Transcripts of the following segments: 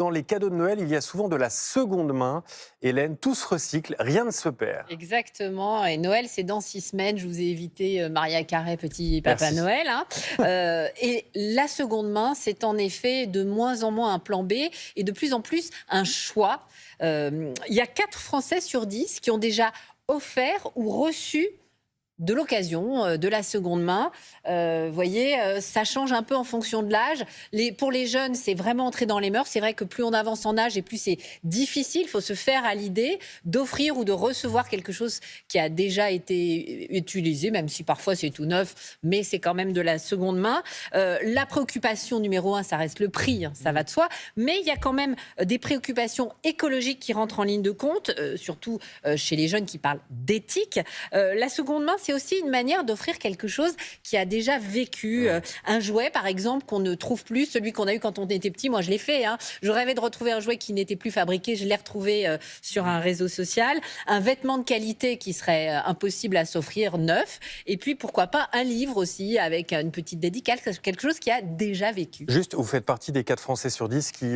Dans les cadeaux de Noël, il y a souvent de la seconde main. Hélène, tout se recycle, rien ne se perd. Exactement. Et Noël, c'est dans 6 semaines. Je vous ai évité Maria Carré, petit Papa Merci. Noël. Et la seconde main, c'est en effet de moins en moins un plan B et de plus en plus un choix. Il y a 4 Français sur 10 qui ont déjà offert ou reçu de l'occasion, de la seconde main. Vous voyez, ça change un peu en fonction de l'âge. Pour les jeunes, c'est vraiment entrer dans les mœurs. C'est vrai que plus on avance en âge et plus c'est difficile. Il faut se faire à l'idée d'offrir ou de recevoir quelque chose qui a déjà été utilisé, même si parfois c'est tout neuf, mais c'est quand même de la seconde main. La préoccupation numéro 1, ça reste le prix, hein, ça va de soi. Mais il y a quand même des préoccupations écologiques qui rentrent en ligne de compte, surtout chez les jeunes qui parlent d'éthique. La seconde main, c'est aussi une manière d'offrir quelque chose qui a déjà vécu. Un jouet, par exemple, qu'on ne trouve plus, celui qu'on a eu quand on était petit. Moi, je l'ai fait. Je rêvais de retrouver un jouet qui n'était plus fabriqué. Je l'ai retrouvé sur un réseau social. Un vêtement de qualité qui serait impossible à s'offrir neuf. Et puis, pourquoi pas, un livre aussi avec une petite dédicace, quelque chose qui a déjà vécu. Juste, vous faites partie des 4 Français sur 10 qui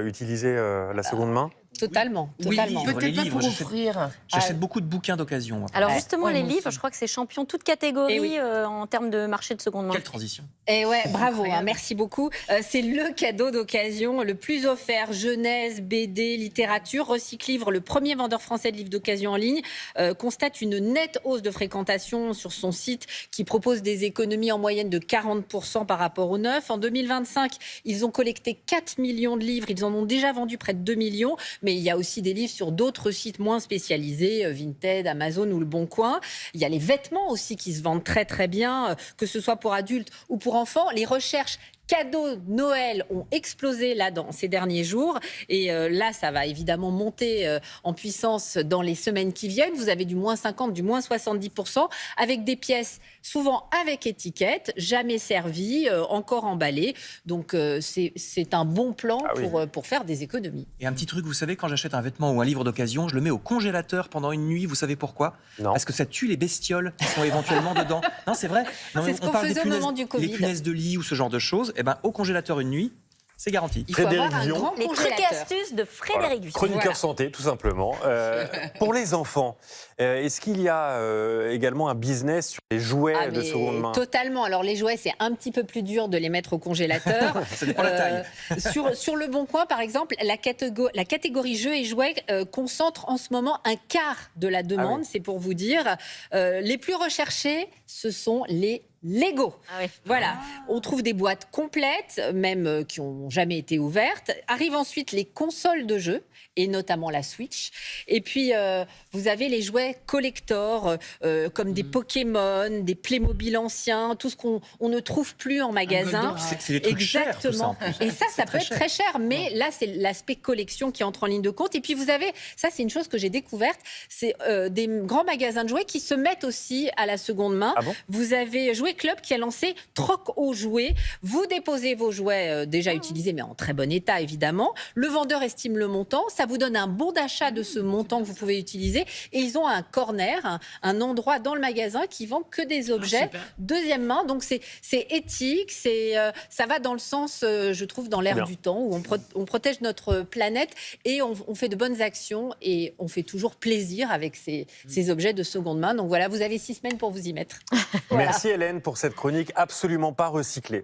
utilisaient la seconde main. Totalement, Oui, totalement. livres, les livres, offrir. j'achète beaucoup de bouquins d'occasion. Moi. Alors justement, Ouais, les moi livres, aussi. je crois que c'est champion toute catégorie Eh oui. en termes de marché de seconde main. Quelle transition. Et ouais, bravo, merci beaucoup. C'est le cadeau d'occasion le plus offert. Jeunesse, BD, littérature. Recyclivre, le premier vendeur français de livres d'occasion en ligne, constate une nette hausse de fréquentation sur son site qui propose des économies en moyenne de 40% par rapport au neuf. En 2025, ils ont collecté 4 millions de livres. Ils en ont déjà vendu près de 2 millions. Mais il y a aussi des livres sur d'autres sites moins spécialisés, Vinted, Amazon ou Le Bon Coin. Il y a les vêtements aussi qui se vendent très très bien, que ce soit pour adultes ou pour enfants. Les recherches cadeaux Noël ont explosé là dans ces derniers jours et là ça va évidemment monter en puissance dans les semaines qui viennent. Vous avez du moins 50, du moins 70% avec des pièces souvent avec étiquette, jamais servies, encore emballées. Donc c'est un bon plan pour faire des économies. Et un petit truc, vous savez, quand j'achète un vêtement ou un livre d'occasion, je le mets au congélateur pendant une nuit. Vous savez pourquoi? Non. Parce que ça tue les bestioles qui sont éventuellement dedans. Non, c'est vrai. Non, C'est ce qu'on parle des faisait au moment du Covid. Les punaises de lit ou ce genre de choses. Eh ben, au congélateur une nuit, c'est garanti. Il faut Frédéric avoir un Vion. grand Les trucs et congélateur. astuces de Frédéric Vion. Chroniqueur Voilà. santé, tout simplement. Pour les enfants, est-ce qu'il y a également un business sur les jouets de Mais seconde main? totalement. Alors les jouets, c'est un petit peu plus dur de les mettre au congélateur. Ça dépend de la taille. Sur Le Bon Coin, par exemple, la catégorie jeux et jouets concentre en ce moment un quart de la demande, c'est pour vous dire. Les plus recherchés, ce sont les Lego. Ah oui. Voilà, on trouve des boîtes complètes, même qui n'ont jamais été ouvertes. Arrivent ensuite les consoles de jeux, et notamment la Switch. Et puis, vous avez les jouets collector, comme des Pokémon, des Playmobil anciens, tout ce qu'on ne trouve plus en magasin. C'est des trucs chers, tout ça, en Exactement. plus. Et ça C'est peut être très cher, mais là, c'est l'aspect collection qui entre en ligne de compte. Et puis, vous avez, ça, c'est une chose que j'ai découverte, c'est des grands magasins de jouets qui se mettent aussi à la seconde main. Ah bon? Vous avez Jouet Club qui a lancé Troc aux jouets. Vous déposez vos jouets déjà utilisés, mais en très bon état, évidemment. Le vendeur estime le montant. Ça vous donne un bon d'achat de ce montant que vous pouvez utiliser. Et ils ont un corner, un endroit dans le magasin qui vend que des objets deuxième main. Donc, c'est éthique. Ça va dans le sens, je trouve, dans l'air Bien. du temps, où on protège notre planète et on fait de bonnes actions et on fait toujours plaisir avec ces objets de seconde main. Donc voilà, vous avez 6 semaines pour vous y mettre. Voilà. Merci Hélène pour cette chronique absolument pas recyclée.